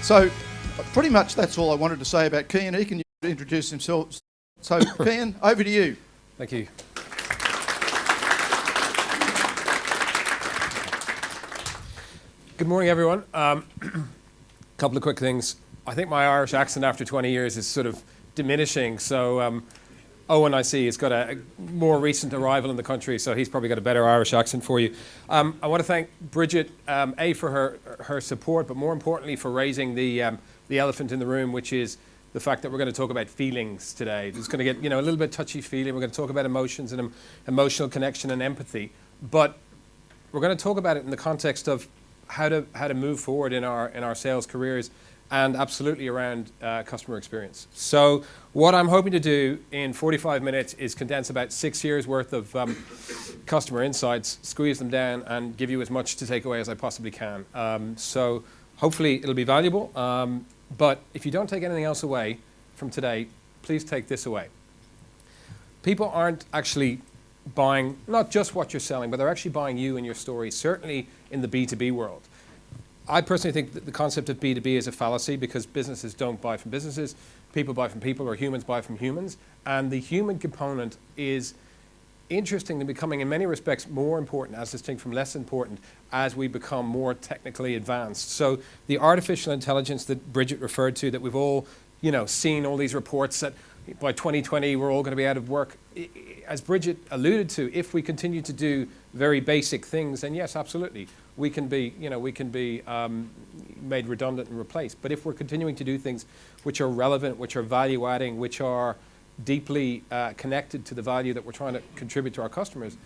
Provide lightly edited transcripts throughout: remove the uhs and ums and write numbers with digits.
So pretty much that's all I wanted to say about Cian. He can introduce himself. So Cian, over to you. Thank you. Good morning, everyone. Couple of quick things. I think my Irish accent after 20 years is sort of diminishing. So Owen, I see, has got a more recent arrival in the country, so he's probably got a better Irish accent for you. I want to thank Bridget, A, for her support, but more importantly for raising the elephant in the room, which is the fact that we're going to talk about feelings today. It's going to get a little bit touchy-feely. We're going to talk about emotions and emotional connection and empathy, but we're going to talk about it in the context of how to move forward in our sales careers, and absolutely around customer experience. So what I'm hoping to do in 45 minutes is condense about 6 years worth of customer insights, squeeze them down, and give you as much to take away as I possibly can. So hopefully it'll be valuable, but if you don't take anything else away from today, please take this away. People aren't actually buying not just what you're selling, but they're actually buying you and your story, certainly in the B2B world. I personally think that the concept of B2B is a fallacy because businesses don't buy from businesses, people buy from people, or humans buy from humans. And the human component is interesting and becoming, in many respects, more important, as distinct from less important, as we become more technically advanced. So the artificial intelligence that Bridget referred to, that we've all seen all these reports that by 2020 we're all going to be out of work. As Bridget alluded to, if we continue to do very basic things, then yes, absolutely, we can be made redundant and replaced. But if we're continuing to do things which are relevant, which are value-adding, which are deeply connected to the value that we're trying to contribute to our customers,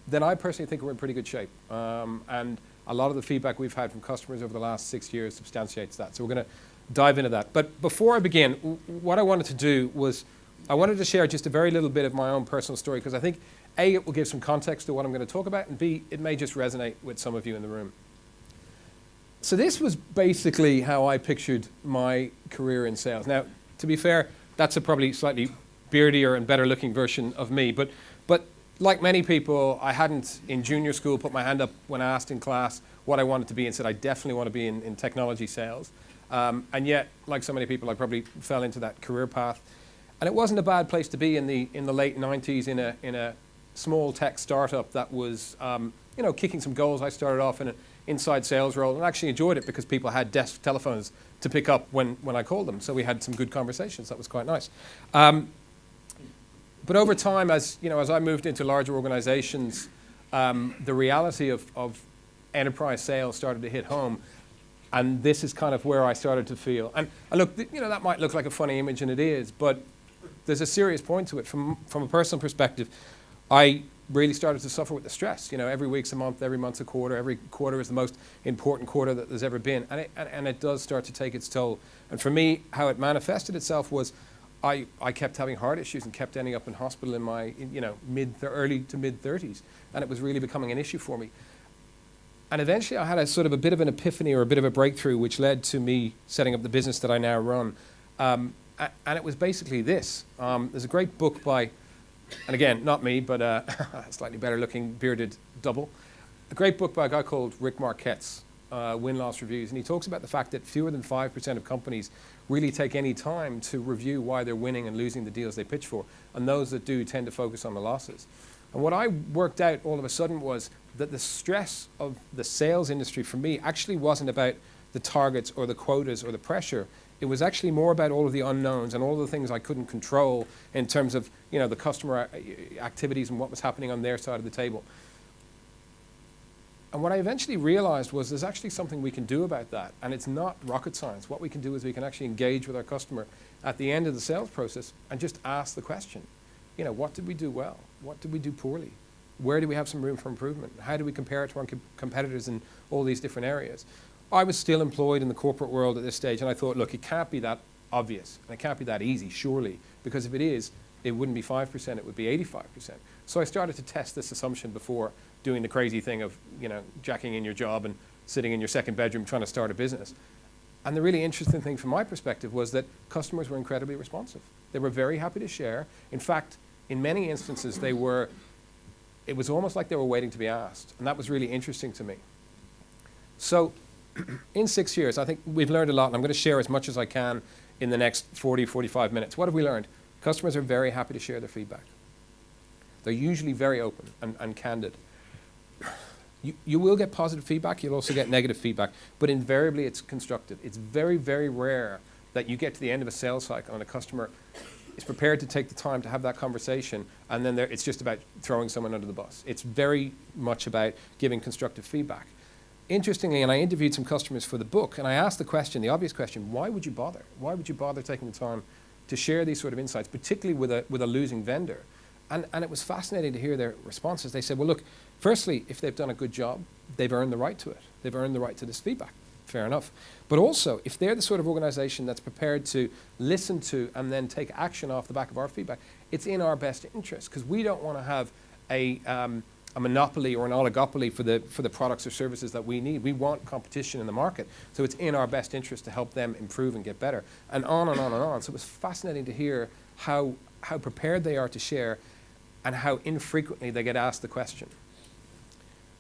then I personally think we're in pretty good shape. And a lot of the feedback we've had from customers over the last 6 years substantiates that. So we're going to dive into that. But before I begin, what I wanted to do was I wanted to share just a very little bit of my own personal story, because I think A, it will give some context to what I'm going to talk about, and B, it may just resonate with some of you in the room. So this was basically how I pictured my career in sales. Now, to be fair, that's a probably slightly beardier and better looking version of me, but like many people, I hadn't in junior school put my hand up when asked in class what I wanted to be and said I definitely want to be in technology sales. And yet, like so many people, I probably fell into that career path. And it wasn't a bad place to be in the late 90s in a small tech startup that was kicking some goals. I started off in an inside sales role and actually enjoyed it because people had desk telephones to pick up when I called them. So we had some good conversations. That was quite nice. But over time, as I moved into larger organizations, the reality of enterprise sales started to hit home. And this is kind of where I started to feel. And look, that might look like a funny image, and it is, but there's a serious point to it. From a personal perspective, I really started to suffer with the stress. Every week's a month, every month's a quarter, every quarter is the most important quarter that there's ever been. And it does start to take its toll. And for me, how it manifested itself was I kept having heart issues and kept ending up in hospital in my early to mid 30s. And it was really becoming an issue for me. And eventually I had a bit of an epiphany or a bit of a breakthrough, which led to me setting up the business that I now run. And it was basically this. There's a great book by, and again, not me, but a slightly better looking bearded double. A great book by a guy called Rick Marquette's Win-Loss Reviews. And he talks about the fact that fewer than 5% of companies really take any time to review why they're winning and losing the deals they pitch for. And those that do tend to focus on the losses. And what I worked out all of a sudden was that the stress of the sales industry for me actually wasn't about the targets or the quotas or the pressure. It was actually more about all of the unknowns and all of the things I couldn't control in terms of the customer activities and what was happening on their side of the table. And what I eventually realized was there's actually something we can do about that. And it's not rocket science. What we can do is we can actually engage with our customer at the end of the sales process and just ask the question. What did we do well? What did we do poorly? Where do we have some room for improvement? How do we compare it to our competitors in all these different areas? I was still employed in the corporate world at this stage, and I thought, look, it can't be that obvious, and it can't be that easy, surely, because if it is, it wouldn't be 5%, it would be 85%. So I started to test this assumption before doing the crazy thing of, jacking in your job and sitting in your second bedroom trying to start a business. And the really interesting thing from my perspective was that customers were incredibly responsive. They were very happy to share. In fact, in many instances, it was almost like they were waiting to be asked. And that was really interesting to me. So in 6 years, I think we've learned a lot, and I'm going to share as much as I can in the next 40, 45 minutes. What have we learned? Customers are very happy to share their feedback. They're usually very open and candid. You will get positive feedback, you'll also get negative feedback, but invariably it's constructive. It's very, very rare that you get to the end of a sales cycle and a customer is prepared to take the time to have that conversation, and then it's just about throwing someone under the bus. It's very much about giving constructive feedback. Interestingly, and I interviewed some customers for the book, and I asked the question, the obvious question, why would you bother? Why would you bother taking the time to share these sort of insights, particularly with a losing vendor? And it was fascinating to hear their responses. They said, well, look, firstly, if they've done a good job, they've earned the right to it. They've earned the right to this feedback. Fair enough. But also, if they're the sort of organization that's prepared to listen to and then take action off the back of our feedback, it's in our best interest, because we don't want to have a monopoly or an oligopoly for the products or services that we need. We want competition in the market. So it's in our best interest to help them improve and get better. And on and on and on. So it was fascinating to hear how prepared they are to share and how infrequently they get asked the question.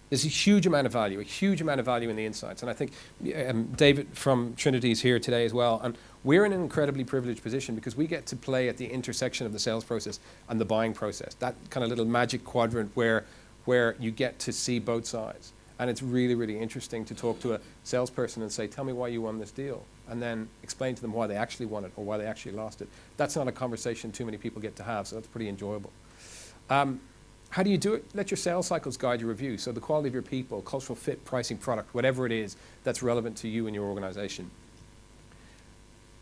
There's a huge amount of value in the insights. And I think David from Trinity is here today as well. And we're in an incredibly privileged position because we get to play at the intersection of the sales process and the buying process, that kind of little magic quadrant where you get to see both sides. And it's really, really interesting to talk to a salesperson and say, tell me why you won this deal, and then explain to them why they actually won it or why they actually lost it. That's not a conversation too many people get to have, so that's pretty enjoyable. How do you do it? Let your sales cycles guide your review. So the quality of your people, cultural fit, pricing, product, whatever it is that's relevant to you and your organization.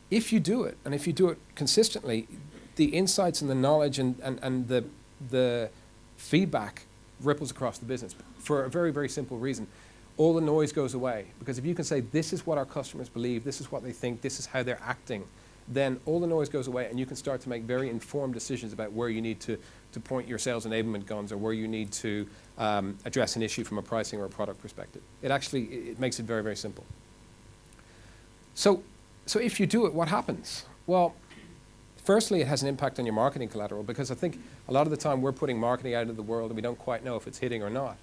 If you do it, and if you do it consistently, the insights and the knowledge and the feedback ripples across the business for a very, very simple reason. All the noise goes away, because if you can say, this is what our customers believe, this is what they think, this is how they're acting, then all the noise goes away and you can start to make very informed decisions about where you need to point your sales enablement guns, or where you need to address an issue from a pricing or a product perspective. It makes it very, very simple. So if you do it, what happens? Well, firstly, it has an impact on your marketing collateral, because I think a lot of the time we're putting marketing out into the world and we don't quite know if it's hitting or not.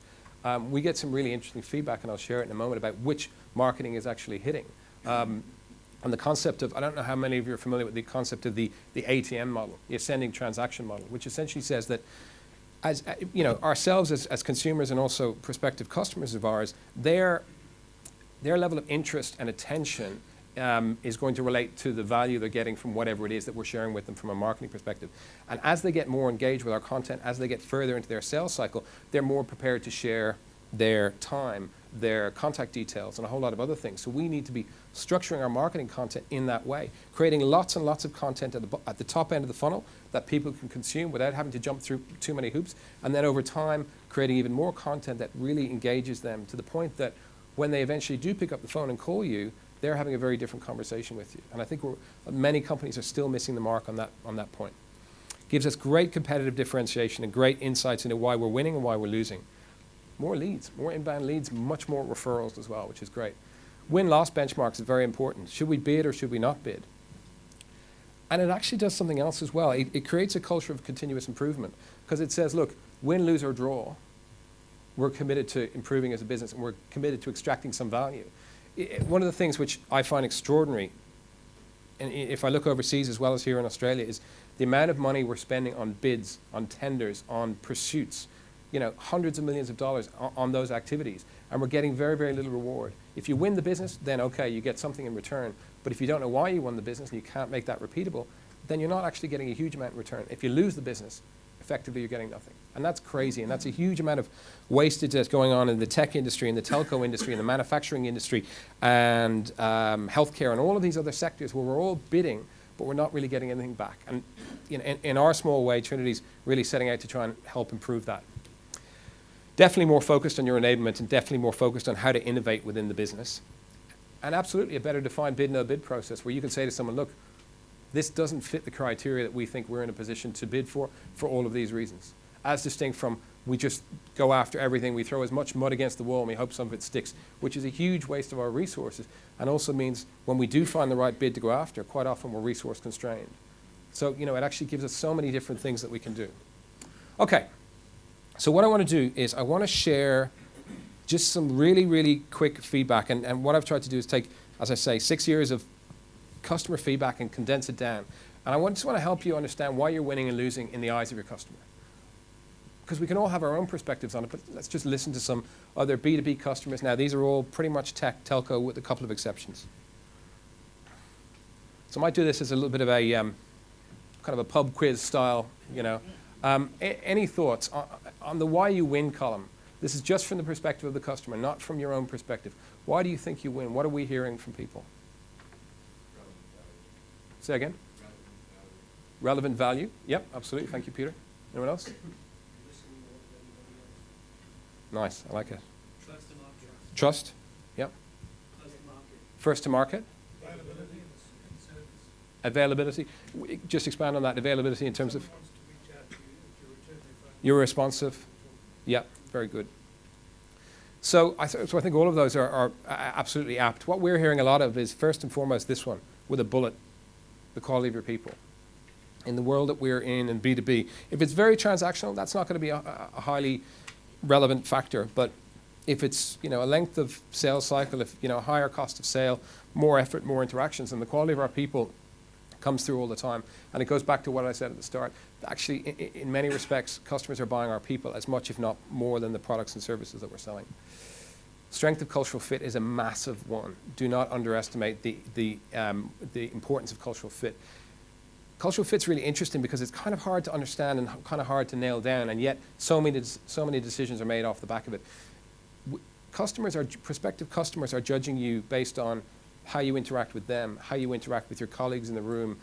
We get some really interesting feedback, and I'll share it in a moment, about which marketing is actually hitting. And the concept of, I don't know how many of you are familiar with the concept of the ATM model, the ascending transaction model, which essentially says that as ourselves as consumers and also prospective customers of ours, their level of interest and attention is going to relate to the value they're getting from whatever it is that we're sharing with them from a marketing perspective. And as they get more engaged with our content, as they get further into their sales cycle, they're more prepared to share their time, their contact details, and a whole lot of other things. So we need to be structuring our marketing content in that way, creating lots and lots of content at the top end of the funnel that people can consume without having to jump through too many hoops, and then over time creating even more content that really engages them to the point that when they eventually do pick up the phone and call you, they're having a very different conversation with you. And I think many companies are still missing the mark on that point. Gives us great competitive differentiation and great insights into why we're winning and why we're losing. More leads, more inbound leads, much more referrals as well, which is great. Win-loss benchmarks is very important. Should we bid or should we not bid? And it actually does something else as well. It creates a culture of continuous improvement, because it says, look, win, lose, or draw, we're committed to improving as a business, and we're committed to extracting some value. One of the things which I find extraordinary, and if I look overseas as well as here in Australia, is the amount of money we're spending on bids, on tenders, on pursuits, hundreds of millions of dollars on those activities, and we're getting very, very little reward. If you win the business, then okay, you get something in return. But if you don't know why you won the business and you can't make that repeatable, then you're not actually getting a huge amount in return. If you lose the business, effectively you're getting nothing. And that's crazy, and that's a huge amount of wastage that's going on in the tech industry, in the telco industry, in the manufacturing industry, and healthcare, and all of these other sectors where we're all bidding, but we're not really getting anything back. And in our small way, Trinity's really setting out to try and help improve that. Definitely more focused on your enablement, and definitely more focused on how to innovate within the business. And absolutely a better defined bid, no bid process, where you can say to someone, look, this doesn't fit the criteria that we think we're in a position to bid for all of these reasons. As distinct from, we just go after everything, we throw as much mud against the wall and we hope some of it sticks, which is a huge waste of our resources, and also means when we do find the right bid to go after, quite often we're resource constrained. So, it actually gives us so many different things that we can do. Okay. So what I want to do is I want to share Just some really, really quick feedback. And what I've tried to do is take, as I say, 6 years of customer feedback and condense it down. And I just want to help you understand why you're winning and losing in the eyes of your customer. Because we can all have our own perspectives on it, but let's just listen to some other B2B customers. Now, these are all pretty much tech, telco, with a couple of exceptions. So I might do this as a little bit of a kind of a pub quiz style, you know. Any thoughts on the why you win column? This is just from the perspective of the customer, not from your own perspective. Why do you think you win? What are we hearing from people? Say again? Relevant value. Yep, absolutely. Thank you, Peter. Anyone else? Nice, I like it. Trust and market. Trust. Yep. First to market. First to market. Availability and service. Availability. Just expand on that. Availability in terms of Someone wants to reach out to you if you're returning phone. you're responsive. Yep, very good. So I think all of those are absolutely apt. What we're hearing a lot of is, first and foremost, this one with a bullet, the quality of your people. In the world that we're in B2B, if it's very transactional, that's not going to be a highly relevant factor. But if it's, you know, a length of sales cycle, if, you know, a higher cost of sale, more effort, more interactions, and the quality of our people comes through all the time. And it goes back to what I said at the start. Actually, in many respects, customers are buying our people as much, if not more, than the products and services that we're selling. Strength of cultural fit is a massive one. Do not underestimate the importance of cultural fit. Cultural fit's really interesting because it's kind of hard to understand and kind of hard to nail down, and yet so many decisions are made off the back of it. Prospective customers are judging you based on how you interact with them, how you interact with your colleagues in the room,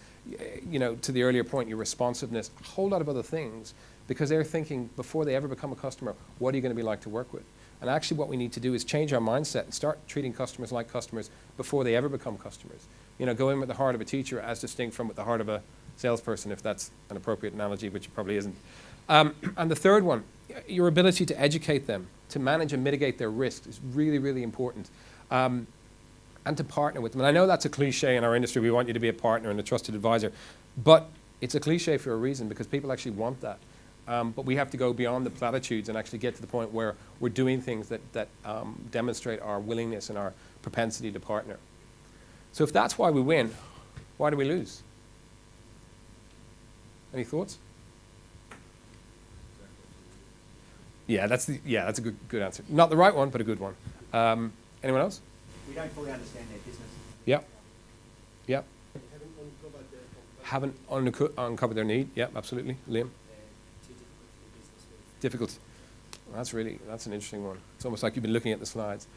you know, to the earlier point, your responsiveness, a whole lot of other things, because they're thinking before they ever become a customer, what are you going to be like to work with? And actually what we need to do is change our mindset and start treating customers like customers before they ever become customers. You know, go in with the heart of a teacher as distinct from with the heart of a salesperson, if that's an appropriate analogy, which it probably isn't. And the third one, your ability to educate them, to manage and mitigate their risks is really, really important. And to partner with them. And I know that's a cliche in our industry. We want you to be a partner and a trusted advisor. But it's a cliche for a reason, because people actually want that. But we have to go beyond the platitudes and actually get to the point where we're doing things that demonstrate our willingness and our propensity to partner. So if that's why we win, why do we lose? Any thoughts? Yeah, that's a good answer. Not the right one, but a good one. Anyone else? We don't fully understand their business. Yep. Yep. Haven't uncovered their need. Yep, absolutely. Liam? Difficult. That's an interesting one. It's almost like you've been looking at the slides.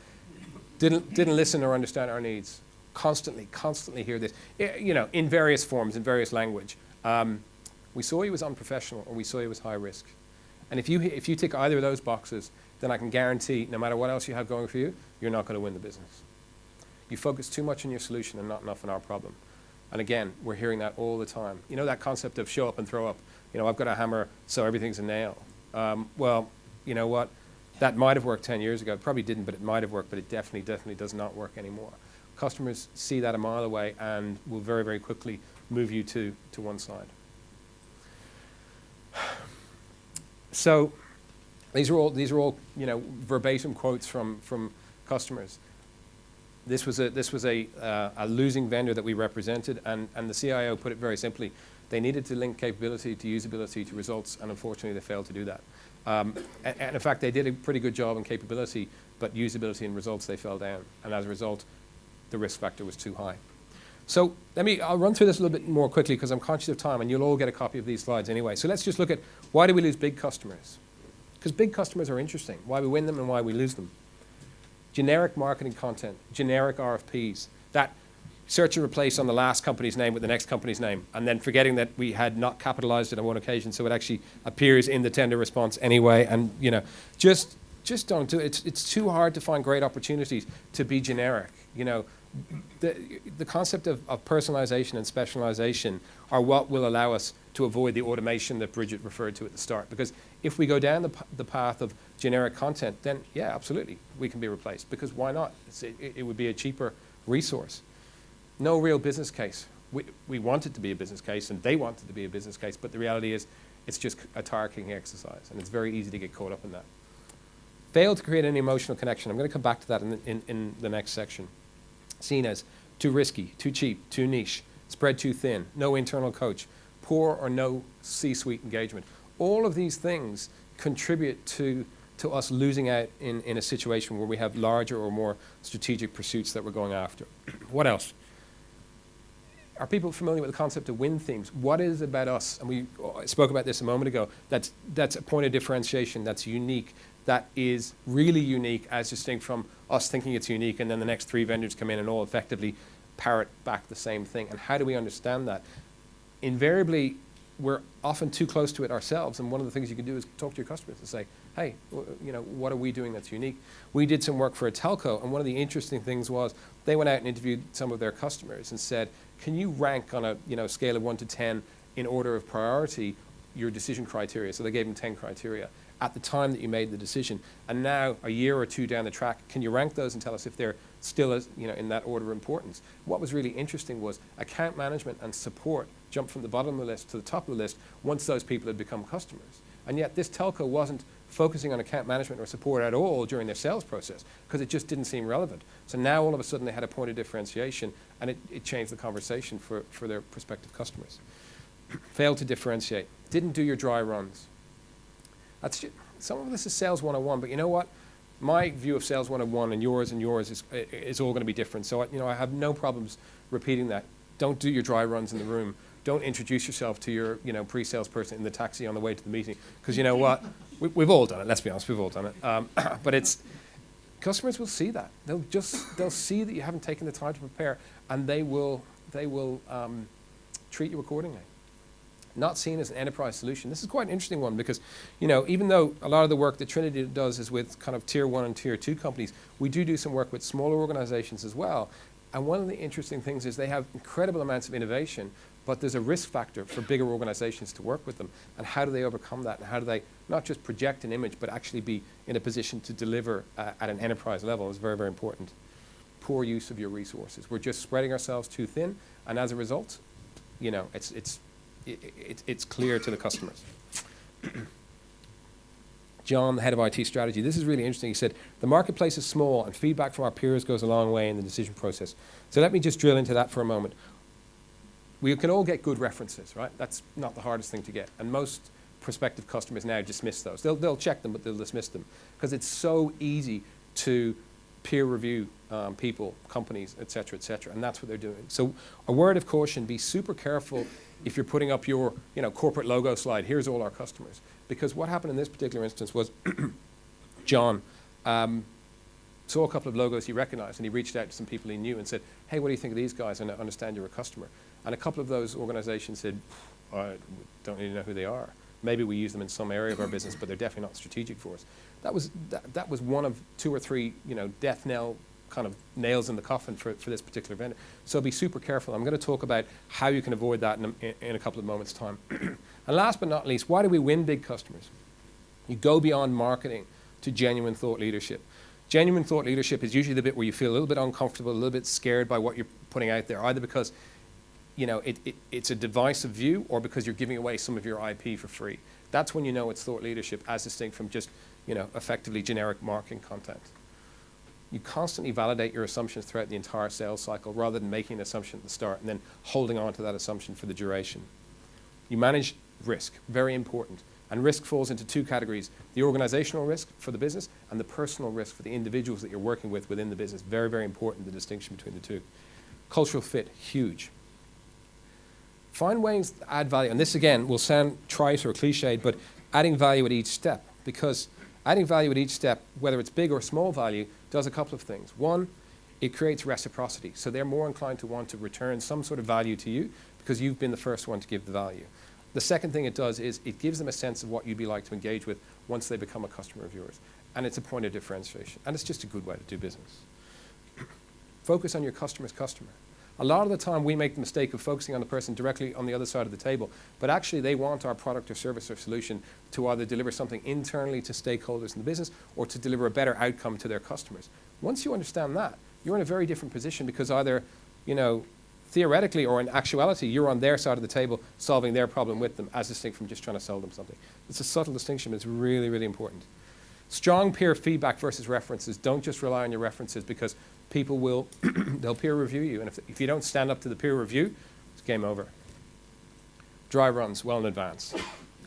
Didn't listen or understand our needs. Constantly hear this. You know, in various forms, in various language. We saw you as unprofessional, or we saw you as high risk. And if you tick either of those boxes, then I can guarantee, no matter what else you have going for you, you're not going to win the business. You focus too much on your solution and not enough on our problem. And again, we're hearing that all the time. You know that concept of show up and throw up. You know, I've got a hammer, so everything's a nail. Well, you know what? That might have worked 10 years ago. It probably didn't, but it might have worked, but it definitely does not work anymore. Customers see that a mile away and will very, very quickly move you to one side. So these are all you know, verbatim quotes from customers. This was a losing vendor that we represented, and the CIO put it very simply. They needed to link capability to usability to results, and unfortunately they failed to do that. And in fact, they did a pretty good job on capability, but usability and results, they fell down. And as a result, the risk factor was too high. So I'll run through this a little bit more quickly because I'm conscious of time, and you'll all get a copy of these slides anyway. So let's just look at why do we lose big customers? Because big customers are interesting, why we win them and why we lose them. Generic marketing content, generic RFPs, that search and replace on the last company's name with the next company's name, and then forgetting that we had not capitalized it on one occasion, so it actually appears in the tender response anyway. And you know, just don't do it. It's too hard to find great opportunities to be generic. You know, the concept of personalization and specialization are what will allow us to avoid the automation that Bridget referred to at the start. Because if we go down the path of generic content, then yeah, absolutely, we can be replaced. Because why not? It would be a cheaper resource. No real business case. We want it to be a business case, and they want it to be a business case, but the reality is it's just a tire-kicking exercise, and it's very easy to get caught up in that. Fail to create any emotional connection. I'm going to come back to that in the next section. Seen as too risky, too cheap, too niche, spread too thin, no internal coach, poor or no C-suite engagement. All of these things contribute to us losing out in a situation where we have larger or more strategic pursuits that we're going after. What else? Are people familiar with the concept of win themes? What is it about us? And we spoke about this a moment ago. That's a point of differentiation that's unique, that is really unique as distinct from us thinking it's unique and then the next 3 vendors come in and all effectively parrot back the same thing. And how do we understand that? Invariably, we're often too close to it ourselves, and one of the things you can do is talk to your customers and say, hey, what are we doing that's unique? We did some work for a telco, and one of the interesting things was they went out and interviewed some of their customers and said, can you rank on a scale of 1 to 10 in order of priority your decision criteria? So they gave them 10 criteria at the time that you made the decision. And now, a year or 2 down the track, can you rank those and tell us if they're still in that order of importance? What was really interesting was account management and support jumped from the bottom of the list to the top of the list once those people had become customers. And yet this telco wasn't focusing on account management or support at all during their sales process because it just didn't seem relevant. So now all of a sudden they had a point of differentiation, and it changed the conversation for their prospective customers. Failed to differentiate. Didn't do your dry runs. Some of this is sales 101, but you know what? My view of sales 101 and yours is all going to be different. So I have no problems repeating that. Don't do your dry runs in the room. Don't introduce yourself to your pre-sales person in the taxi on the way to the meeting, because you know what? We've all done it. Let's be honest, we've all done it. But customers will see that. They'll see that you haven't taken the time to prepare, and they will treat you accordingly. Not seen as an enterprise solution. This is quite an interesting one because, even though a lot of the work that Trinity does is with kind of tier 1 and tier 2 companies, we do some work with smaller organizations as well. And one of the interesting things is they have incredible amounts of innovation, but there's a risk factor for bigger organizations to work with them. And how do they overcome that? And how do they not just project an image, but actually be in a position to deliver at an enterprise level is very, very important. Poor use of your resources. We're just spreading ourselves too thin, and as a result, it's clear to the customers. John, the head of IT strategy, this is really interesting. He said, the marketplace is small and feedback from our peers goes a long way in the decision process. So let me just drill into that for a moment. We can all get good references, right? That's not the hardest thing to get. And most prospective customers now dismiss those. They'll check them, but they'll dismiss them because it's so easy to peer review people, companies, et cetera, and that's what they're doing. So a word of caution, be super careful if you're putting up your corporate logo slide, here's all our customers. Because what happened in this particular instance was John saw a couple of logos he recognized, and he reached out to some people he knew and said, hey, what do you think of these guys? And I understand you're a customer. And a couple of those organizations said, I don't really know who they are. Maybe we use them in some area of our business, but they're definitely not strategic for us. That was one of 2 or 3 death knell kind of nails in the coffin for this particular vendor. So be super careful. I'm going to talk about how you can avoid that in a couple of moments' time. And last but not least, why do we win big customers? You go beyond marketing to genuine thought leadership. Genuine thought leadership is usually the bit where you feel a little bit uncomfortable, a little bit scared by what you're putting out there, either because it's a divisive view or because you're giving away some of your IP for free. That's when you know it's thought leadership as distinct from just effectively generic marketing content. You constantly validate your assumptions throughout the entire sales cycle rather than making an assumption at the start and then holding on to that assumption for the duration. You manage risk, very important. And risk falls into 2 categories, the organizational risk for the business and the personal risk for the individuals that you're working with within the business. Very, very important, the distinction between the 2. Cultural fit, huge. Find ways to add value. And this, again, will sound trite or cliched, but adding value at each step. Because adding value at each step, whether it's big or small value, does a couple of things. One, it creates reciprocity. So they're more inclined to want to return some sort of value to you because you've been the first one to give the value. The second thing it does is it gives them a sense of what you'd be like to engage with once they become a customer of yours. And it's a point of differentiation. And it's just a good way to do business. Focus on your customer's customer. A lot of the time we make the mistake of focusing on the person directly on the other side of the table, but actually they want our product or service or solution to either deliver something internally to stakeholders in the business or to deliver a better outcome to their customers. Once you understand that, you're in a very different position because either, theoretically or in actuality, you're on their side of the table solving their problem with them as distinct from just trying to sell them something. It's a subtle distinction, but it's really, really important. Strong peer feedback versus references. Don't just rely on your references, because people will, they'll peer review you. And if you don't stand up to the peer review, it's game over. Dry runs well in advance.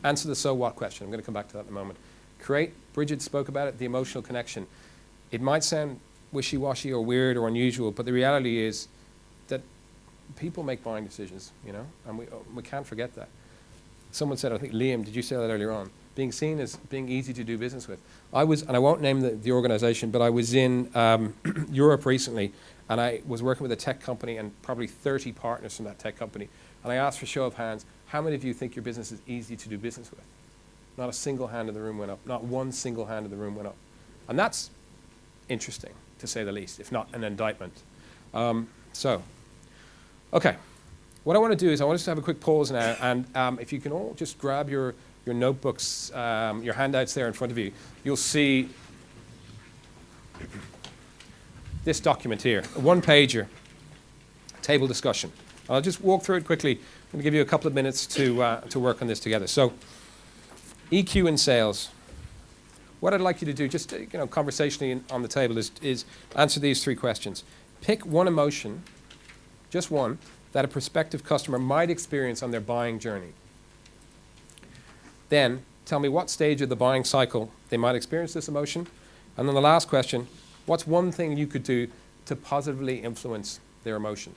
Answer the so what question. I'm going to come back to that in a moment. Create, Bridget spoke about it, the emotional connection. It might sound wishy-washy or weird or unusual, but the reality is that people make buying decisions, you know, and we can't forget that. Someone said, I think Liam, did you say that earlier on? Being seen as being easy to do business with. I was, and I won't name the organization, but I was in Europe recently, and I was working with a tech company and probably 30 partners from that tech company. And I asked for a show of hands, how many of you think your business is easy to do business with? Not a single hand in the room went up. Not one single hand in the room went up. And that's interesting, to say the least, if not an indictment. Okay. What I want to do is I want us to have a quick pause now, and if you can all just grab your notebooks, your handouts there in front of you, you'll see this document here, a one-pager, table discussion. I'll just walk through it quickly. I'm going to give you a couple of minutes to work on this together. So, EQ in sales. What I'd like you to do, just conversationally on the table, is answer these three questions. Pick one emotion, just one, that a prospective customer might experience on their buying journey. Then, tell me what stage of the buying cycle they might experience this emotion. And then the last question, what's one thing you could do to positively influence their emotion?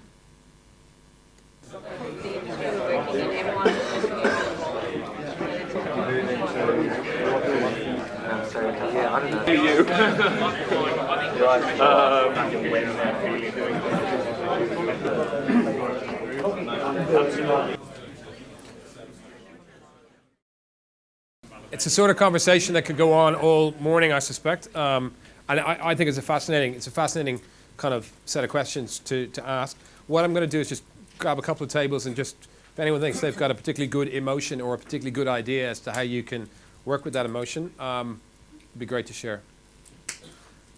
It's a sort of conversation that could go on all morning, I suspect, and I think it's a fascinating kind of set of questions to ask. What I'm going to do is just grab a couple of tables and just, if anyone thinks they've got a particularly good emotion or a particularly good idea as to how you can work with that emotion, it'd be great to share.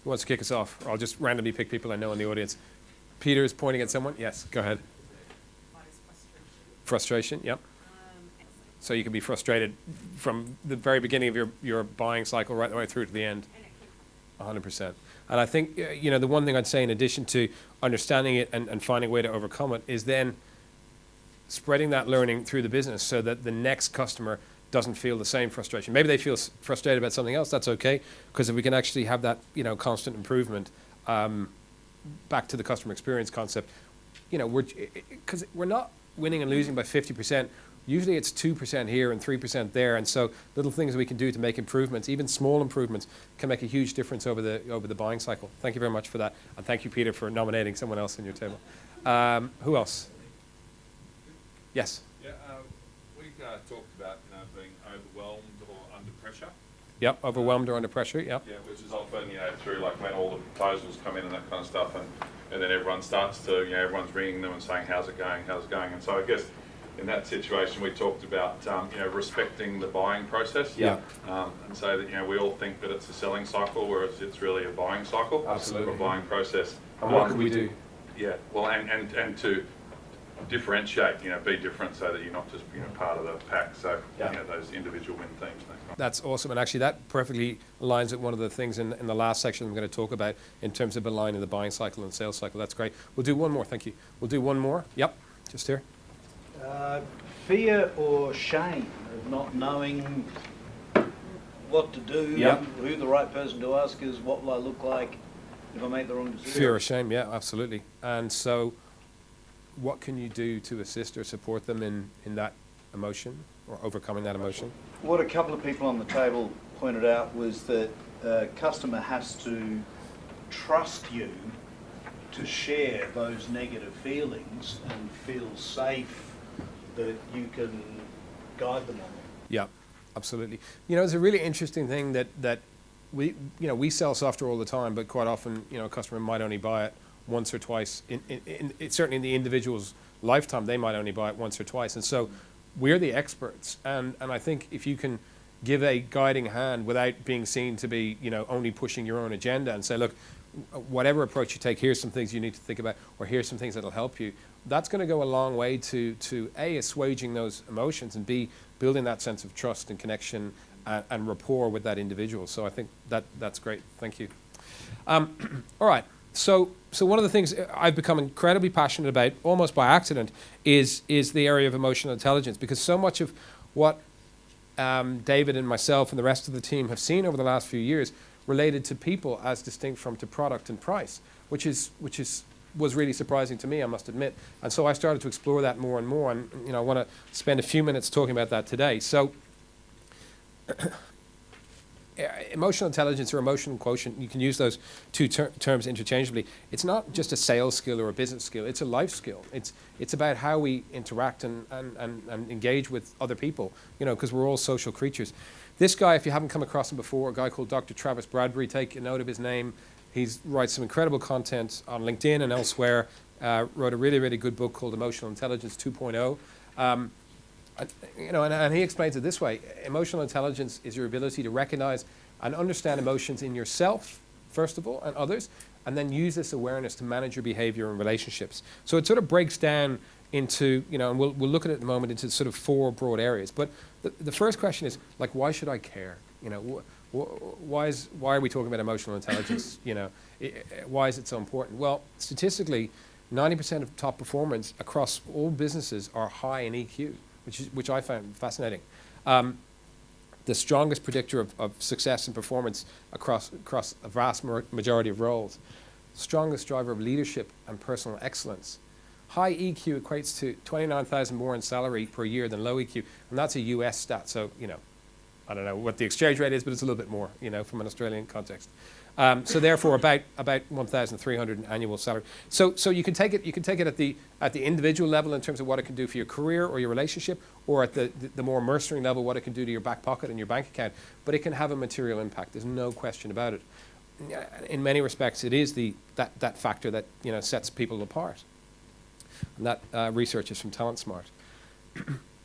Who wants to kick us off? Or I'll just randomly pick people I know in the audience. Peter is pointing at someone. Yes, go ahead. Frustration, yep. So you can be frustrated from the very beginning of your buying cycle right the way through to the end. 100%. And I think, the one thing I'd say in addition to understanding it and finding a way to overcome it is then spreading that learning through the business so that the next customer doesn't feel the same frustration. Maybe they feel frustrated about something else, that's okay, because if we can actually have that, constant improvement, back to the customer experience concept, because we're not winning and losing by 50%. Usually it's 2% here and 3% there, and so little things we can do to make improvements, even small improvements, can make a huge difference over the buying cycle. Thank you very much for that, and thank you, Peter, for nominating someone else in your table. Who else? Yes? Yeah, we talked about being overwhelmed or under pressure. Yep, overwhelmed or under pressure, yep. Yeah, which is often, through like when all the proposals come in and that kind of stuff, and then everyone starts to, everyone's ringing them and saying, how's it going? And so I guess in that situation we talked about, respecting the buying process. Yeah. And so that, we all think that it's a selling cycle, whereas it's really a buying cycle. Absolutely. Or a buying process. And what could we do? Yeah, well, and to differentiate, be different so that you're not just, part of the pack. So, those individual win themes. That's awesome, and actually that perfectly aligns with one of the things in the last section I'm going to talk about in terms of aligning the buying cycle and sales cycle. That's great. We'll do one more, thank you. We'll do one more. Yep, just here. Fear or shame of not knowing what to do, who the right person to ask is, what will I look like if I make the wrong decision? Fear or shame, yeah, absolutely. And so what can you do to assist or support them in that emotion or overcoming that emotion? What a couple of people on the table pointed out was that a customer has to trust you to share those negative feelings and feel safe that you can guide them on them. Yeah, absolutely. It's a really interesting thing that we sell software all the time, but quite often, a customer might only buy it once or twice. Certainly in the individual's lifetime, they might only buy it once or twice. And so we're the experts. And I think if you can give a guiding hand without being seen to be, only pushing your own agenda and say, look, whatever approach you take, here's some things you need to think about, or here's some things that'll help you. That's going to go a long way to A, assuaging those emotions, and B, building that sense of trust and connection and rapport with that individual. So I think that's great. Thank you. All right. So one of the things I've become incredibly passionate about, almost by accident, is the area of emotional intelligence, because so much of what David and myself and the rest of the team have seen over the last few years related to people as distinct from to product and price, which was really surprising to me, I must admit. And so I started to explore that more and more, and I want to spend a few minutes talking about that today. So emotional intelligence or emotional quotient, you can use those two terms interchangeably. It's not just a sales skill or a business skill, it's a life skill. It's about how we interact and engage with other people, because we're all social creatures. This guy, if you haven't come across him before, a guy called Dr. Travis Bradbury, take a note of his name. He writes some incredible content on LinkedIn and elsewhere. Wrote a really, really good book called Emotional Intelligence 2.0. And he explains it this way: emotional intelligence is your ability to recognize and understand emotions in yourself, first of all, and others, and then use this awareness to manage your behavior and relationships. So it sort of breaks down into, and we'll look at it in a moment, into sort of 4 broad areas. But the first question is, why should I care? Why are we talking about emotional intelligence? Why is it so important? Well, statistically, 90% of top performers across all businesses are high in EQ, which I found fascinating. The strongest predictor of success and performance across a vast majority of roles. Strongest driver of leadership and personal excellence. High EQ equates to 29,000 more in salary per year than low EQ, and that's a US stat. So I don't know what the exchange rate is, but it's a little bit more, from an Australian context. So therefore, about 1,300 in annual salary. So you can take it at the individual level in terms of what it can do for your career or your relationship, or at the more mercenary level, what it can do to your back pocket and your bank account. But it can have a material impact. There's no question about it. In many respects, it is that factor that sets people apart. And that research is from Talent Smart.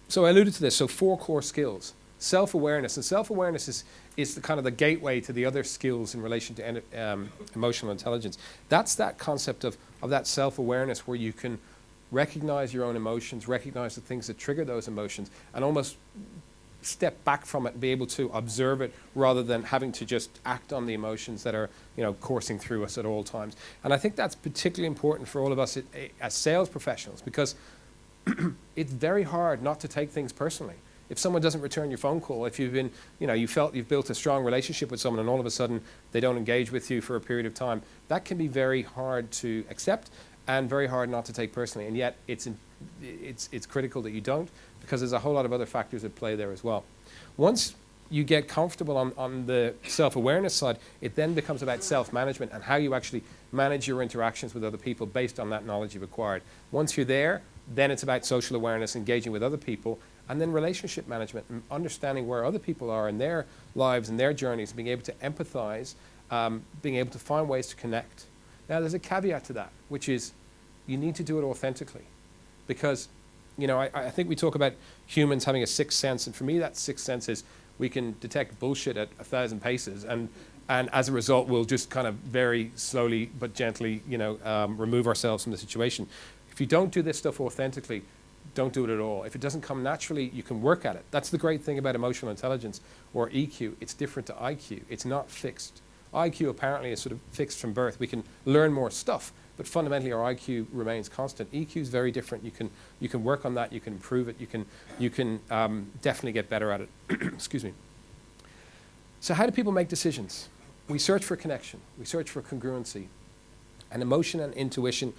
So I alluded to this. So 4 core skills. Self-awareness, and self-awareness is the kind of the gateway to the other skills in relation to emotional intelligence. That's that concept of that self-awareness where you can recognize your own emotions, recognize the things that trigger those emotions, and almost step back from it and be able to observe it rather than having to just act on the emotions that are coursing through us at all times. And I think that's particularly important for all of us as sales professionals, because it's very hard not to take things personally. If someone doesn't return your phone call, if you've been, you felt you've built a strong relationship with someone and all of a sudden they don't engage with you for a period of time, that can be very hard to accept and very hard not to take personally. And yet it's critical that you don't, because there's a whole lot of other factors at play there as well. Once you get comfortable on the self-awareness side, it then becomes about self-management and how you actually manage your interactions with other people based on that knowledge you've acquired. Once you're there, then it's about social awareness, engaging with other people, and then relationship management, and understanding where other people are in their lives and their journeys, being able to empathize, being able to find ways to connect. Now, there's a caveat to that, which is you need to do it authentically. Because, I think we talk about humans having a sixth sense, and for me that sixth sense is we can detect bullshit at 1,000 paces, and as a result, we'll just kind of very slowly but gently, remove ourselves from the situation. If you don't do this stuff authentically, don't do it at all. If it doesn't come naturally, you can work at it. That's the great thing about emotional intelligence, or EQ. It's different to IQ. It's not fixed. IQ apparently is sort of fixed from birth. We can learn more stuff, but fundamentally our IQ remains constant. EQ is very different. You can work on that. You can improve it. You can definitely get better at it. Excuse me. So how do people make decisions? We search for connection. We search for congruency. And emotion and intuition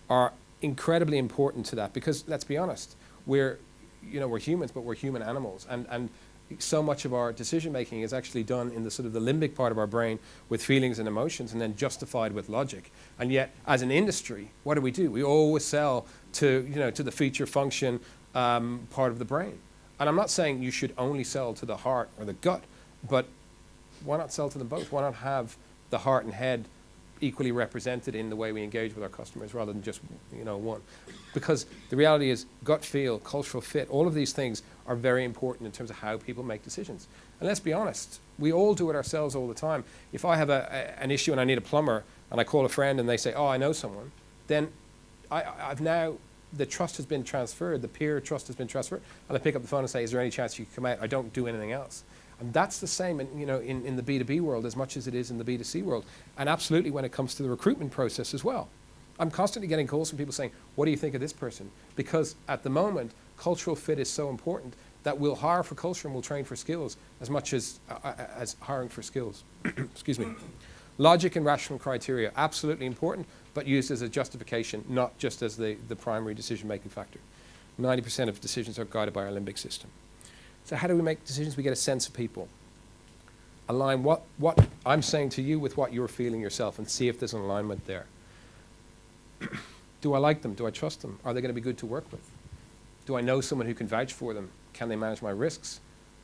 are incredibly important to that, because let's be honest, we're humans, but we're human animals, and so much of our decision making is actually done in the sort of the limbic part of our brain with feelings and emotions, and then justified with logic. And yet, as an industry, what do? We always sell to the feature function part of the brain. And I'm not saying you should only sell to the heart or the gut, but why not sell to them both? Why not have the heart and head equally represented in the way we engage with our customers rather than just one? Because the reality is gut feel, cultural fit, all of these things are very important in terms of how people make decisions. And let's be honest, we all do it ourselves all the time. If I have an issue and I need a plumber and I call a friend and they say, oh, I know someone, then I've now, the trust has been transferred, the peer trust has been transferred, and I pick up the phone and say, is there any chance you can come out? I don't do anything else. And that's the same in the B2B world as much as it is in the B2C world. And absolutely when it comes to the recruitment process as well. I'm constantly getting calls from people saying, what do you think of this person? Because at the moment, cultural fit is so important that we'll hire for culture and we'll train for skills as much as hiring for skills. Excuse me. Logic and rational criteria, absolutely important, but used as a justification, not just as the primary decision-making factor. 90% of decisions are guided by our limbic system. So how do we make decisions? We get a sense of people. Align what I'm saying to you with what you're feeling yourself and see if there's an alignment there. Do I like them? Do I trust them? Are they going to be good to work with? Do I know someone who can vouch for them? Can they manage my risks?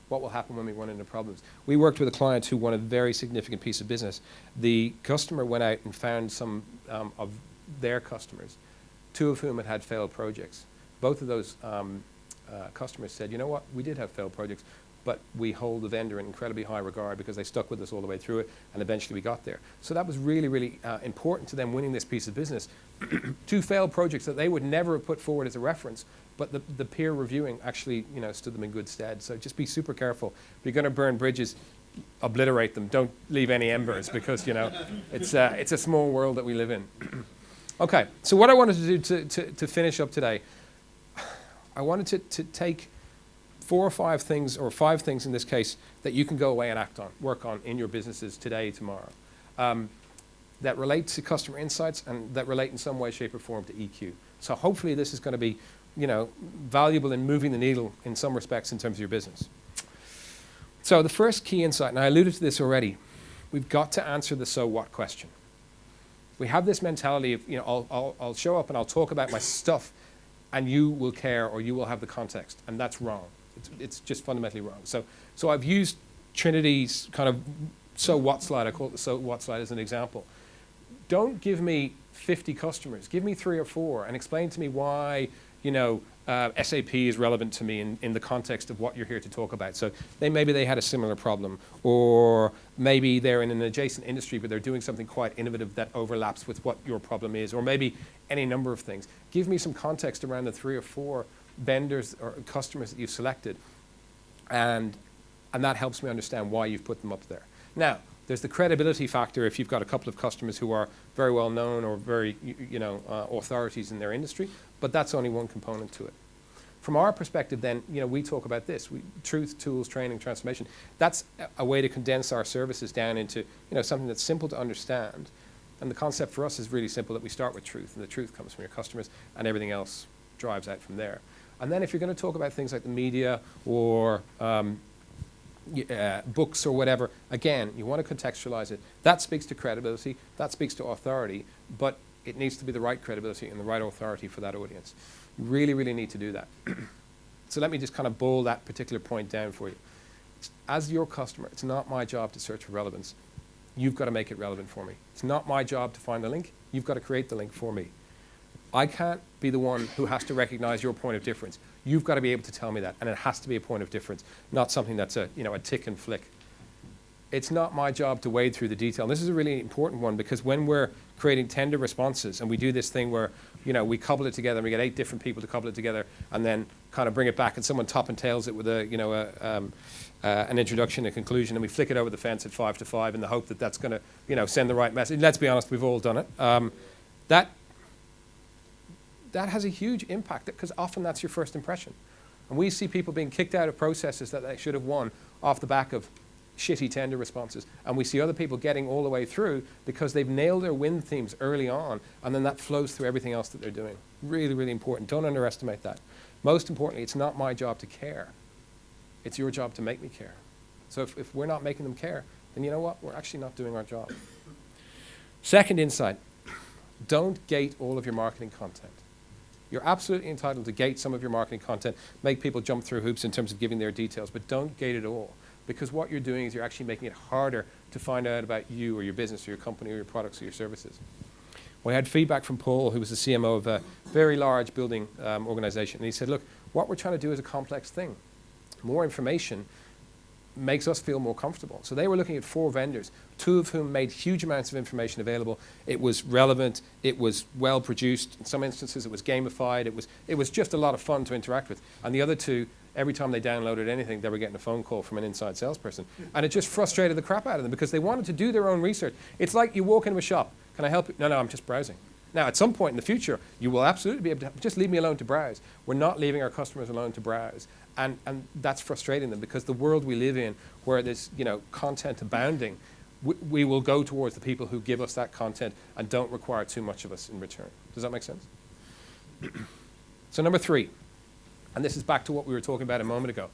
What will happen when we run into problems? We worked with a client who won a very significant piece of business. The customer went out and found some of their customers, 2 of whom had failed projects. Both of those customers said, you know what, we did have failed projects, but we hold the vendor in incredibly high regard because they stuck with us all the way through it, and eventually we got there. So that was really, really important to them winning this piece of business. 2 failed projects that they would never have put forward as a reference, but the peer reviewing actually stood them in good stead. So just be super careful. If you're going to burn bridges, obliterate them. Don't leave any embers because it's a small world that we live in. Okay, so what I wanted to do to finish up today, I wanted to take 4 or 5 things, or 5 things in this case, that you can go away and work on in your businesses today, tomorrow, that relate to customer insights and that relate in some way, shape, or form to EQ. So hopefully this is going to be, valuable in moving the needle in some respects in terms of your business. So the first key insight, and I alluded to this already, we've got to answer the so what question. We have this mentality of, I'll show up and I'll talk about my stuff and you will care or you will have the context, and that's wrong. It's just fundamentally wrong. So I've used Trinity's kind of so what slide, I call it the so what slide as an example. Don't give me 50 customers, give me 3 or 4 and explain to me why, SAP is relevant to me in the context of what you're here to talk about. So maybe they had a similar problem, or maybe they're in an adjacent industry but they're doing something quite innovative that overlaps with what your problem is, or maybe any number of things. Give me some context around the 3 or 4 vendors or customers that you've selected, and that helps me understand why you've put them up there. Now, there's the credibility factor if you've got a couple of customers who are very well known or very, authorities in their industry, but that's only one component to it. From our perspective then, we talk about this, truth, tools, training, transformation. That's a way to condense our services down into, something that's simple to understand. And the concept for us is really simple, that we start with truth, and the truth comes from your customers, and everything else drives out from there. And then if you're going to talk about things like the media or books or whatever, again, you want to contextualize it. That speaks to credibility, that speaks to authority, but it needs to be the right credibility and the right authority for that audience. You really, really need to do that. So let me just kind of boil that particular point down for you. As your customer, it's not my job to search for relevance. You've got to make it relevant for me. It's not my job to find the link. You've got to create the link for me. I can't be the one who has to recognize your point of difference. You've got to be able to tell me that, and it has to be a point of difference, not something that's a tick and flick. It's not my job to wade through the detail. And this is a really important one, because when we're creating tender responses and we do this thing where we couple it together and we get 8 different people to couple it together and then kind of bring it back and someone top and tails it with an introduction, a conclusion, and we flick it over the fence at 5 to 5 in the hope that that's going to send the right message. Let's be honest, we've all done it. That has a huge impact, because often that's your first impression. And we see people being kicked out of processes that they should have won off the back of shitty tender responses. And we see other people getting all the way through because they've nailed their win themes early on, and then that flows through everything else that they're doing. Really, really important. Don't underestimate that. Most importantly, it's not my job to care. It's your job to make me care. So if we're not making them care, then you know what? We're actually not doing our job. Second insight, don't gate all of your marketing content. You're absolutely entitled to gate some of your marketing content, make people jump through hoops in terms of giving their details, but don't gate it all. Because what you're doing is you're actually making it harder to find out about you or your business or your company or your products or your services. We had feedback from Paul, who was the CMO of a very large building organization, and he said, look, what we're trying to do is a complex thing. More information makes us feel more comfortable. So they were looking at 4 vendors, 2 of whom made huge amounts of information available. It was relevant, it was well produced. In some instances, it was gamified. It was just a lot of fun to interact with. And the other 2, every time they downloaded anything, they were getting a phone call from an inside salesperson. And it just frustrated the crap out of them because they wanted to do their own research. It's like you walk into a shop. Can I help you? No, I'm just browsing. Now, at some point in the future, you will absolutely be able to just leave me alone to browse. We're not leaving our customers alone to browse. And that's frustrating them because the world we live in, where there's content abounding, we will go towards the people who give us that content and don't require too much of us in return. Does that make sense? So number 3, and this is back to what we were talking about a moment ago,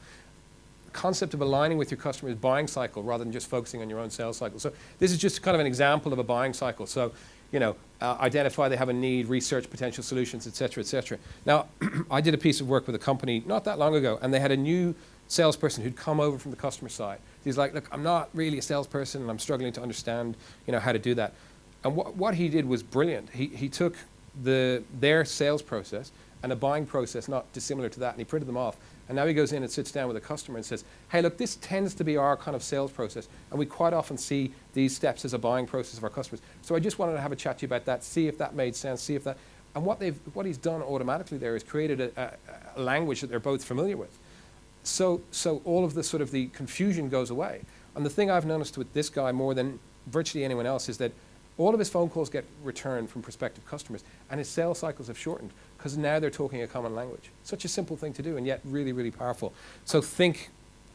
the concept of aligning with your customer's buying cycle rather than just focusing on your own sales cycle. So this is just kind of an example of a buying cycle. So identify they have a need, research potential solutions, et cetera, et cetera. Now, I did a piece of work with a company not that long ago, and they had a new salesperson who'd come over from the customer side. He's like, look, I'm not really a salesperson, and I'm struggling to understand, how to do that. And what he did was brilliant. He took their sales process and a buying process not dissimilar to that, and he printed them off. And now he goes in and sits down with a customer and says, hey, look, this tends to be our kind of sales process, and we quite often see these steps as a buying process of our customers. So I just wanted to have a chat to you about that, see if that made sense, see if that... And what he's done automatically there is created a language that they're both familiar with. So all of the sort of the confusion goes away. And the thing I've noticed with this guy more than virtually anyone else is that all of his phone calls get returned from prospective customers, and his sales cycles have shortened because now they're talking a common language. Such a simple thing to do, and yet really, really powerful. So think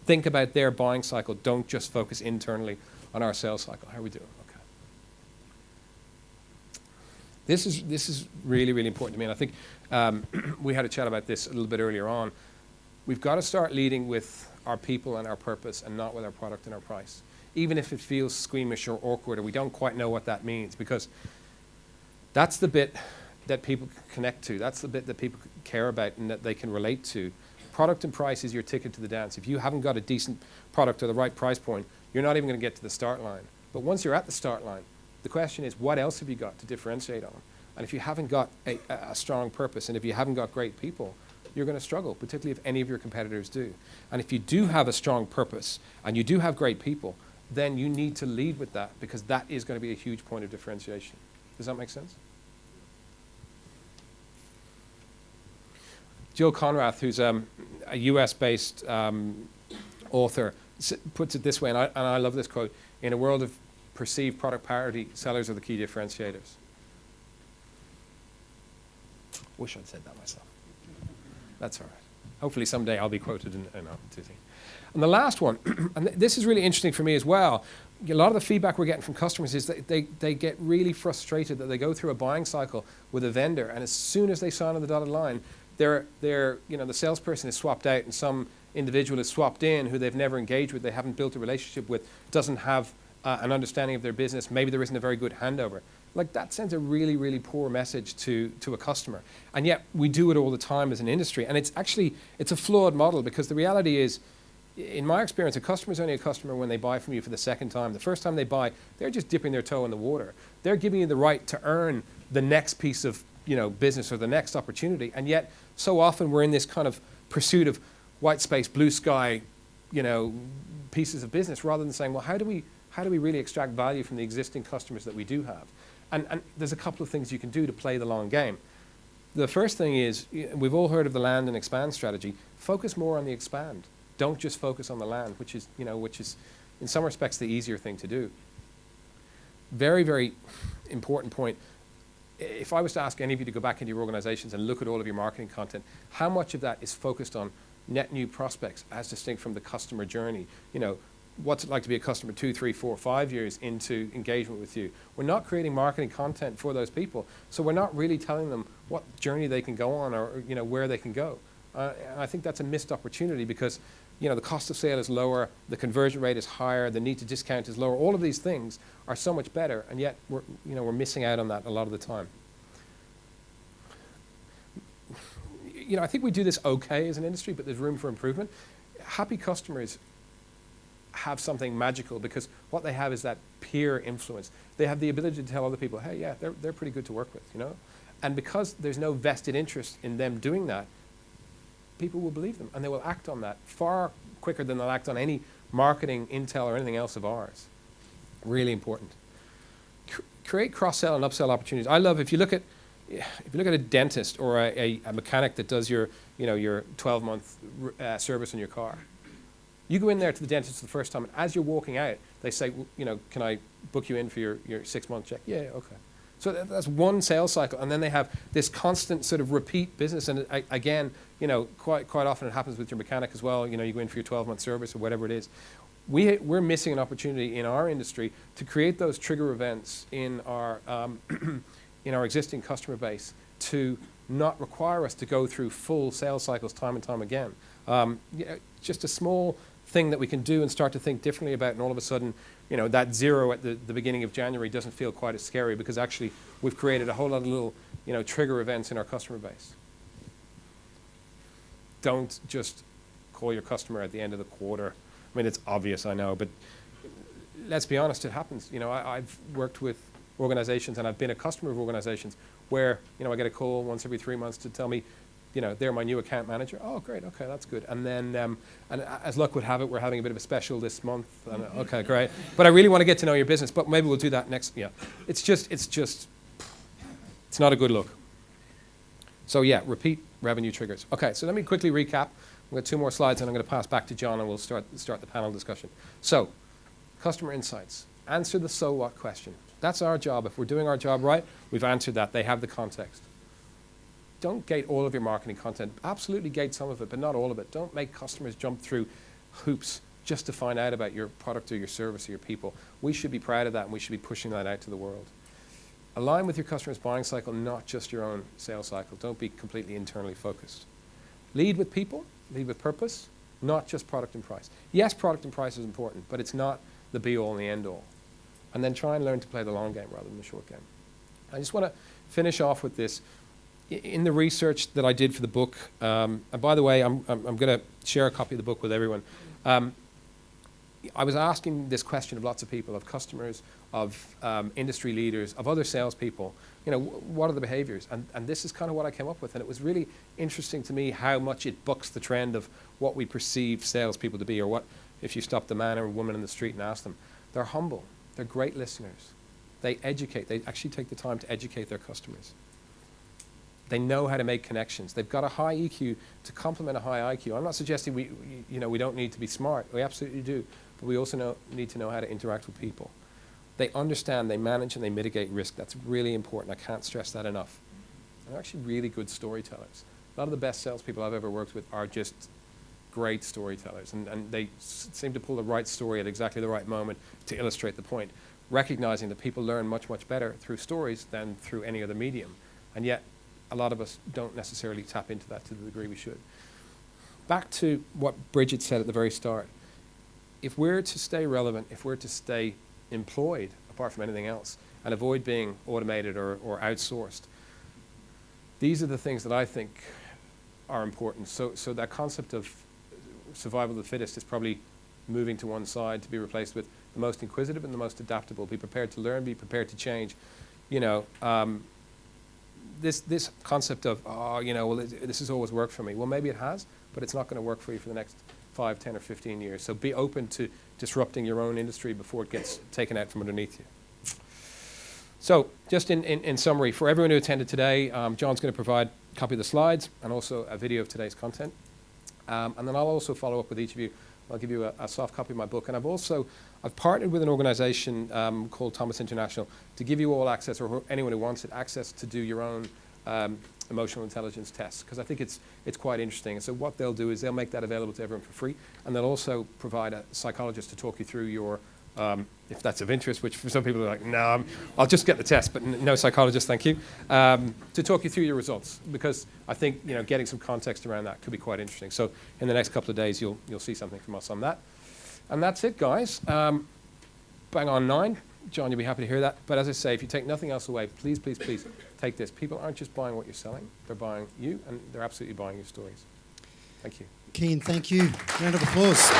about their buying cycle. Don't just focus internally on our sales cycle. How are we doing? Okay. This is really, really important to me, and I think we had a chat about this a little bit earlier on. We've got to start leading with our people and our purpose and not with our product and our price, even if it feels squeamish or awkward or we don't quite know what that means, because that's the bit that people connect to. That's the bit that people care about and that they can relate to. Product and price is your ticket to the dance. If you haven't got a decent product or the right price point, you're not even going to get to the start line. But once you're at the start line, the question is, what else have you got to differentiate on? And if you haven't got a strong purpose, and if you haven't got great people, you're going to struggle, particularly if any of your competitors do. And if you do have a strong purpose and you do have great people, then you need to lead with that, because that is going to be a huge point of differentiation. Does that make sense? Jill Conrath, who's a US-based author, puts it this way, and I love this quote: in a world of perceived product parity, sellers are the key differentiators. Wish I'd said that myself. That's all right. Hopefully someday I'll be quoted in And the last one, and this is really interesting for me as well. A lot of the feedback we're getting from customers is that they get really frustrated that they go through a buying cycle with a vendor, and as soon as they sign on the dotted line, the salesperson is swapped out and some individual is swapped in who they've never engaged with, they haven't built a relationship with, doesn't have an understanding of their business, maybe there isn't a very good handover. Like, that sends a really, really poor message to a customer. And yet we do it all the time as an industry. And it's a flawed model, because the reality is, in my experience, a customer is only a customer when they buy from you for the second time. The first time they buy, they're just dipping their toe in the water. They're giving you the right to earn the next piece of business or the next opportunity. And yet, so often we're in this kind of pursuit of white space, blue sky, pieces of business, rather than saying, well, how do we really extract value from the existing customers that we do have? And there's a couple of things you can do to play the long game. The first thing is, we've all heard of the land and expand strategy. Focus more on the expand. Don't just focus on the land, which is in some respects the easier thing to do. Very, very important point. If I was to ask any of you to go back into your organizations and look at all of your marketing content, how much of that is focused on net new prospects as distinct from the customer journey? What's it like to be a customer 2, 3, 4, 5 years into engagement with you? We're not creating marketing content for those people, so we're not really telling them what journey they can go on, or where they can go. And I think that's a missed opportunity, because the cost of sale is lower, the conversion rate is higher, the need to discount is lower. All of these things are so much better, and yet we're missing out on that a lot of the time. I think we do this okay as an industry, but there's room for improvement. Happy customers have something magical, because what they have is that peer influence. They have the ability to tell other people, hey, yeah, they're pretty good to work with, And because there's no vested interest in them doing that, people will believe them, and they will act on that far quicker than they'll act on any marketing, intel, or anything else of ours. Really important. Create cross-sell and upsell opportunities. I love if you look at a dentist or a mechanic that does your 12-month service on your car. You go in there to the dentist for the first time, and as you're walking out, they say, can I book you in for your 6-month check? Yeah, okay. So that's one sales cycle, and then they have this constant sort of repeat business. And again, quite often it happens with your mechanic as well. You go in for your 12-month service or whatever it is. We're missing an opportunity in our industry to create those trigger events in our in our existing customer base to not require us to go through full sales cycles time and time again. Just a small thing that we can do and start to think differently about, and all of a sudden, that 0 at the beginning of January doesn't feel quite as scary, because actually we've created a whole lot of little, trigger events in our customer base. Don't just call your customer at the end of the quarter. I mean, it's obvious, I know, but let's be honest, it happens. I've worked with organizations, and I've been a customer of organizations where, I get a call once every 3 months to tell me, they're my new account manager. Oh, great, okay, that's good. And then, and as luck would have it, we're having a bit of a special this month. And, okay, great. But I really want to get to know your business, but maybe we'll do that next, it's not a good look. So yeah, repeat revenue triggers. Okay, so let me quickly recap. We've got 2 more slides, and I'm going to pass back to John, and we'll start the panel discussion. So, customer insights. Answer the so what question. That's our job. If we're doing our job right, we've answered that. They have the context. Don't gate all of your marketing content. Absolutely gate some of it, but not all of it. Don't make customers jump through hoops just to find out about your product or your service or your people. We should be proud of that, and we should be pushing that out to the world. Align with your customer's buying cycle, not just your own sales cycle. Don't be completely internally focused. Lead with people, lead with purpose, not just product and price. Yes, product and price is important, but it's not the be-all and the end-all. And then try and learn to play the long game rather than the short game. I just want to finish off with this. In the research that I did for the book, and by the way, I'm going to share a copy of the book with everyone. I was asking this question of lots of people, of customers, of industry leaders, of other salespeople. What are the behaviors? And this is kind of what I came up with. And it was really interesting to me how much it bucks the trend of what we perceive salespeople to be, or what if you stop the man or woman in the street and ask them. They're humble. They're great listeners. They educate. They actually take the time to educate their customers. They know how to make connections. They've got a high EQ to complement a high IQ. I'm not suggesting we don't need to be smart. We absolutely do. But we also need to know how to interact with people. They understand, they manage, and they mitigate risk. That's really important. I can't stress that enough. They're actually really good storytellers. A lot of the best salespeople I've ever worked with are just great storytellers. And they seem to pull the right story at exactly the right moment to illustrate the point, recognizing that people learn much, much better through stories than through any other medium. And yet, a lot of us don't necessarily tap into that to the degree we should. Back to what Bridget said at the very start. If we're to stay relevant, if we're to stay employed, apart from anything else, and avoid being automated or outsourced, these are the things that I think are important. So that concept of survival of the fittest is probably moving to one side to be replaced with the most inquisitive and the most adaptable. Be prepared to learn, be prepared to change. This concept of, this has always worked for me. Well, maybe it has, but it's not going to work for you for the next 5, 10, or 15 years. So be open to disrupting your own industry before it gets taken out from underneath you. So just in summary, for everyone who attended today, John's going to provide a copy of the slides and also a video of today's content. And then I'll also follow up with each of you. I'll give you a soft copy of my book. And I've partnered with an organization called Thomas International to give you all access, or anyone who wants it, access to do your own emotional intelligence tests, because I think it's quite interesting. And so what they'll do is they'll make that available to everyone for free, and they'll also provide a psychologist to talk you through your, if that's of interest, which for some people are like, no, I'll just get the test, but no psychologist, thank you, to talk you through your results, because I think getting some context around that could be quite interesting. So in the next couple of days, you'll see something from us on that. And that's it, guys. Bang on 9. John, you'll be happy to hear that. But as I say, if you take nothing else away, please, please, please take this. People aren't just buying what you're selling. They're buying you, and they're absolutely buying your stories. Thank you. Cian, thank you. Round of applause.